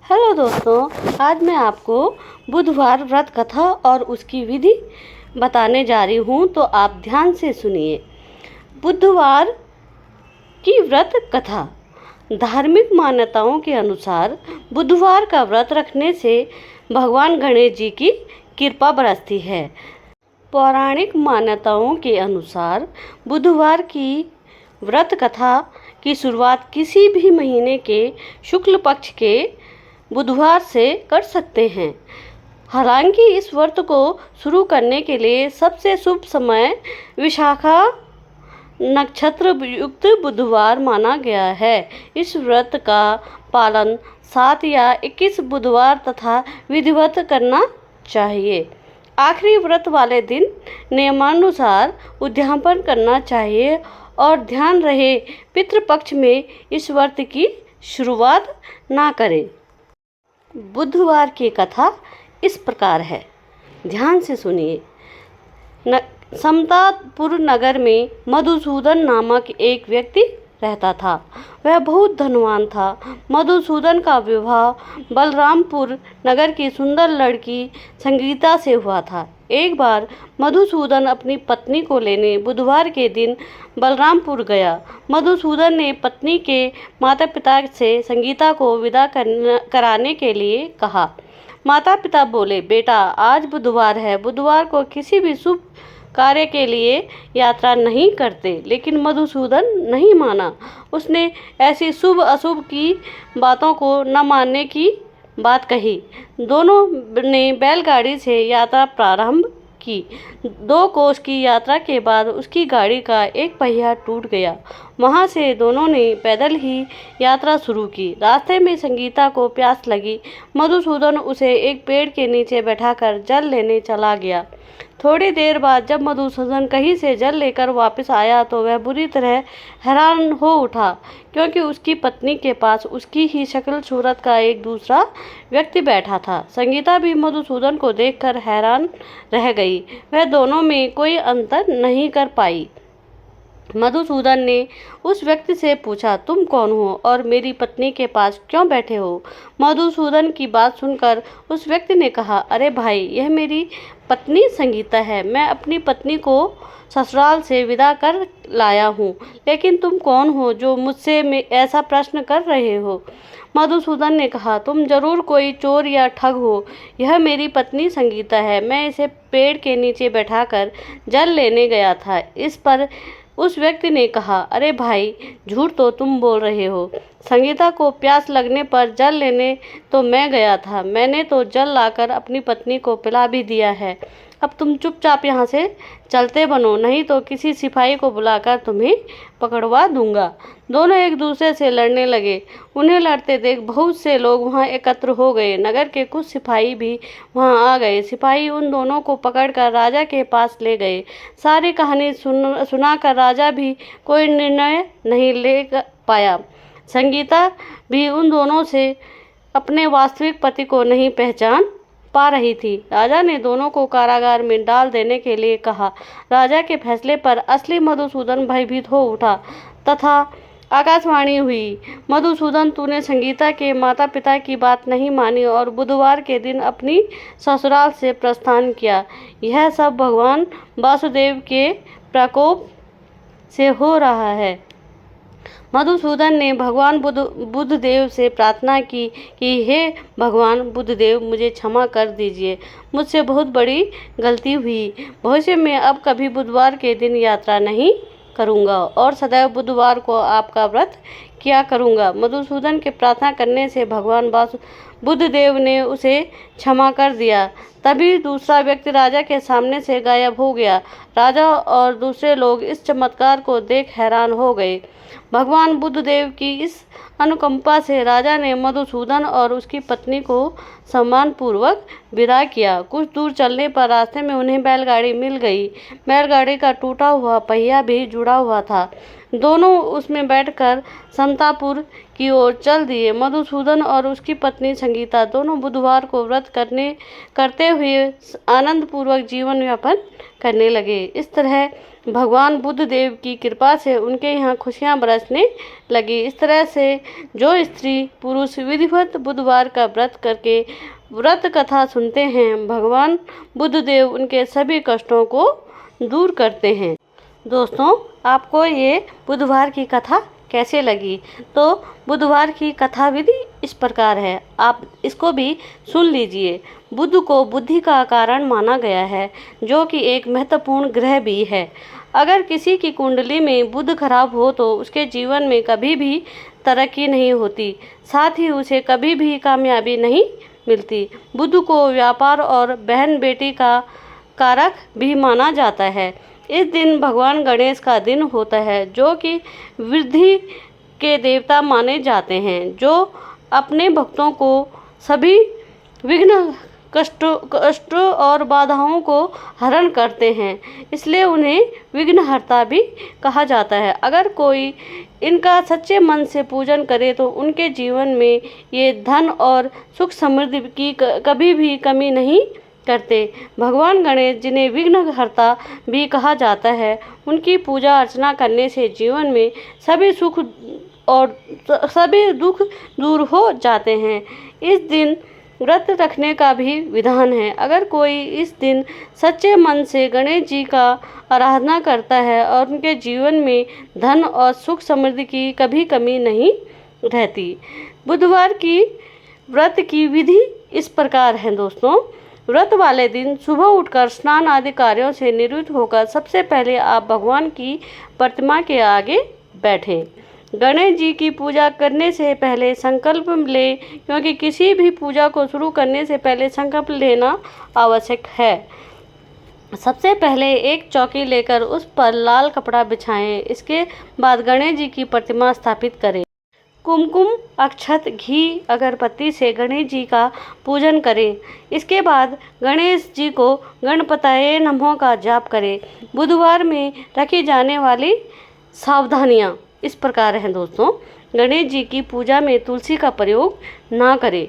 Hello दोस्तों, आज मैं आपको बुधवार व्रत कथा और उसकी विधि बताने जा रही हूँ, तो आप ध्यान से सुनिए। बुधवार की व्रत कथा। धार्मिक मान्यताओं के अनुसार बुधवार का व्रत रखने से भगवान गणेश जी की कृपा बरसती है। पौराणिक मान्यताओं के अनुसार बुधवार की व्रत कथा की शुरुआत किसी भी महीने के शुक्ल पक्ष के बुधवार से कर सकते हैं। हालांकि इस व्रत को शुरू करने के लिए सबसे शुभ समय विशाखा नक्षत्र युक्त बुधवार माना गया है। इस व्रत का पालन 7 या 21 बुधवार तथा विधिवत करना चाहिए। आखिरी व्रत वाले दिन नियमानुसार उद्यापन करना चाहिए और ध्यान रहे पितृपक्ष में इस व्रत की शुरुआत ना करें। बुधवार की कथा इस प्रकार है, ध्यान से सुनिए। समतापुर नगर में मधुसूदन नामक एक व्यक्ति रहता था। वह बहुत धनवान था। मधुसूदन का विवाह बलरामपुर नगर की सुंदर लड़की संगीता से हुआ था। एक बार मधुसूदन अपनी पत्नी को लेने बुधवार के दिन बलरामपुर गया। मधुसूदन ने पत्नी के माता पिता से संगीता को विदा कराने के लिए कहा। माता पिता बोले, बेटा आज बुधवार है, बुधवार को किसी भी शुभ कार्य के लिए यात्रा नहीं करते। लेकिन मधुसूदन नहीं माना। उसने ऐसी शुभ अशुभ की बातों को न मानने की बात कही। दोनों ने बैलगाड़ी से यात्रा प्रारंभ की। 2 कोस की यात्रा के बाद उसकी गाड़ी का एक पहिया टूट गया। वहां से दोनों ने पैदल ही यात्रा शुरू की। रास्ते में संगीता को प्यास लगी। मधुसूदन उसे एक पेड़ के नीचे बैठाकर जल लेने चला गया। थोड़ी देर बाद जब मधुसूदन कहीं से जल लेकर वापस आया तो वह बुरी तरह हैरान हो उठा, क्योंकि उसकी पत्नी के पास उसकी ही शक्ल सूरत का एक दूसरा व्यक्ति बैठा था। संगीता भी मधुसूदन को देखकर हैरान रह गई। वह दोनों में कोई अंतर नहीं कर पाई। मधुसूदन ने उस व्यक्ति से पूछा, तुम कौन हो और मेरी पत्नी के पास क्यों बैठे हो? मधुसूदन की बात सुनकर उस व्यक्ति ने कहा, अरे भाई, यह मेरी पत्नी संगीता है। मैं अपनी पत्नी को ससुराल से विदा कर लाया हूँ। लेकिन तुम कौन हो जो मुझसे ऐसा प्रश्न कर रहे हो? मधुसूदन ने कहा, तुम जरूर कोई चोर या ठग हो। यह मेरी पत्नी संगीता है। मैं इसे पेड़ के नीचे बैठाकर जल लेने गया था। इस पर उस व्यक्ति ने कहा, अरे भाई, झूठ तो तुम बोल रहे हो। संगीता को प्यास लगने पर जल लेने तो मैं गया था। मैंने तो जल लाकर अपनी पत्नी को पिला भी दिया है। अब तुम चुपचाप यहाँ से चलते बनो, नहीं तो किसी सिपाही को बुलाकर तुम्हें पकड़वा दूंगा। दोनों एक दूसरे से लड़ने लगे। उन्हें लड़ते देख बहुत से लोग वहाँ एकत्र हो गए। नगर के कुछ सिपाही भी वहाँ आ गए। सिपाही उन दोनों को पकड़कर राजा के पास ले गए। सारी कहानी सुनाकर राजा भी कोई निर्णय नहीं ले पाया। संगीता भी उन दोनों से अपने वास्तविक पति को नहीं पहचान पा रही थी। राजा ने दोनों को कारागार में डाल देने के लिए कहा। राजा के फैसले पर असली मधुसूदन भयभीत हो उठा तथा आकाशवाणी हुई, मधुसूदन, तूने संगीता के माता पिता की बात नहीं मानी और बुधवार के दिन अपनी ससुराल से प्रस्थान किया। यह सब भगवान वासुदेव के प्रकोप से हो रहा है। मधुसूदन ने भगवान बुद्धदेव से प्रार्थना की कि हे भगवान बुद्धदेव, मुझे क्षमा कर दीजिए। मुझसे बहुत बड़ी गलती हुई। भविष्य में अब कभी बुधवार के दिन यात्रा नहीं करूंगा और सदैव बुधवार को आपका व्रत किया करूंगा। मधुसूदन के प्रार्थना करने से भगवान बुद्धदेव ने उसे क्षमा कर दिया। तभी दूसरा व्यक्ति राजा के सामने से गायब हो गया। राजा और दूसरे लोग इस चमत्कार को देख हैरान हो गए। भगवान बुद्धदेव की इस अनुकंपा से राजा ने मधुसूदन और उसकी पत्नी को सम्मानपूर्वक विदा किया। कुछ दूर चलने पर रास्ते में उन्हें बैलगाड़ी मिल गई। बैलगाड़ी का टूटा हुआ पहिया भी जुड़ा हुआ था। दोनों उसमें बैठकर समतापुर की ओर चल दिए। मधुसूदन और उसकी पत्नी संगीता दोनों बुधवार को व्रत करते हुए आनंदपूर्वक जीवन यापन करने लगे। इस तरह भगवान बुद्ध देव की कृपा से उनके यहाँ खुशियाँ बरसने लगी। इस तरह से जो स्त्री पुरुष विधिवत बुधवार का व्रत करके व्रत कथा सुनते हैं, भगवान बुद्ध देव उनके सभी कष्टों को दूर करते हैं। दोस्तों, आपको ये बुधवार की कथा कैसे लगी? तो बुधवार की कथा विधि इस प्रकार है, आप इसको भी सुन लीजिए। बुध को बुद्धि का कारण माना गया है, जो कि एक महत्वपूर्ण ग्रह भी है। अगर किसी की कुंडली में बुध खराब हो तो उसके जीवन में कभी भी तरक्की नहीं होती, साथ ही उसे कभी भी कामयाबी नहीं मिलती। बुध को व्यापार और बहन बेटी का कारक भी माना जाता है। इस दिन भगवान गणेश का दिन होता है, जो कि वृद्धि के देवता माने जाते हैं, जो अपने भक्तों को सभी विघ्न कष्टों और बाधाओं को हरण करते हैं, इसलिए उन्हें विघ्नहर्ता भी कहा जाता है। अगर कोई इनका सच्चे मन से पूजन करे तो उनके जीवन में ये धन और सुख समृद्धि की कभी भी कमी नहीं करते। भगवान गणेश, जिन्हें विघ्नहर्ता भी कहा जाता है, उनकी पूजा अर्चना करने से जीवन में सभी सुख और सभी दुख दूर हो जाते हैं। इस दिन व्रत रखने का भी विधान है। अगर कोई इस दिन सच्चे मन से गणेश जी का आराधना करता है और उनके जीवन में धन और सुख समृद्धि की कभी कमी नहीं रहती। बुधवार की व्रत की विधि इस प्रकार है दोस्तों। व्रत वाले दिन सुबह उठकर स्नान आदि कार्यों से निवृत्त होकर सबसे पहले आप भगवान की प्रतिमा के आगे बैठें। गणेश जी की पूजा करने से पहले संकल्प लें, क्योंकि किसी भी पूजा को शुरू करने से पहले संकल्प लेना आवश्यक है। सबसे पहले एक चौकी लेकर उस पर लाल कपड़ा बिछाएं। इसके बाद गणेश जी की प्रतिमा स्थापित करें। कुमकुम, अक्षत, घी, अगरबत्ती से गणेश जी का पूजन करें। इसके बाद गणेश जी को गणपतये नमः का जाप करें। बुधवार में रखी जाने वाली सावधानियाँ इस प्रकार हैं दोस्तों। गणेश जी की पूजा में तुलसी का प्रयोग ना करें।